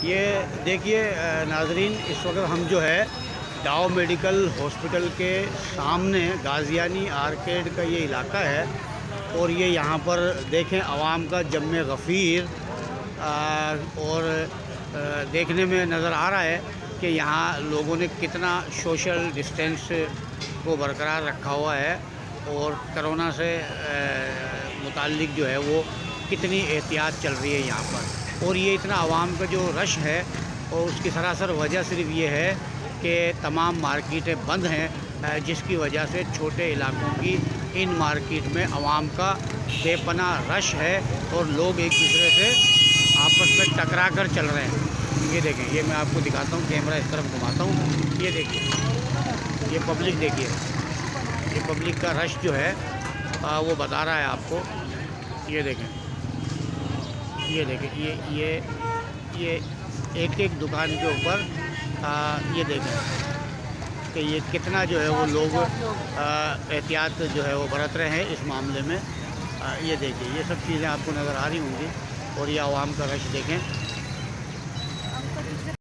ये देखिए नाजरीन, इस वक्त हम जो है डाव मेडिकल हॉस्पिटल के सामने गाजियानी आर्केड का ये इलाका है। और ये यहाँ पर देखें अवाम का जम्मे गफ़ीर और देखने में नज़र आ रहा है कि यहाँ लोगों ने कितना सोशल डिस्टेंस को बरकरार रखा हुआ है और कोरोना से मुताल्लिक जो है वो कितनी एहतियात चल रही है यहाँ पर। और ये इतना आवाम का जो रश है और उसकी सरासर वजह सिर्फ ये है कि तमाम मार्केटें बंद हैं, जिसकी वजह से छोटे इलाकों की इन मार्केट में आवाम का बेपनाह रश है और लोग एक दूसरे से आपस में टकरा कर चल रहे हैं। ये देखें, ये मैं आपको दिखाता हूँ, कैमरा इस तरफ घुमाता हूँ। ये देखिए, ये पब्लिक देखिए, ये पब्लिक का रश जो है वो बता रहा है आपको। ये देखें, ये देखें, ये एक एक दुकान के ऊपर ये देखें कि ये कितना जो है वो लोग एहतियात जो है वो बरत रहे हैं इस मामले में। ये देखिए, ये सब चीज़ें आपको नज़र आ रही होंगी और ये आवाम का रश देखें।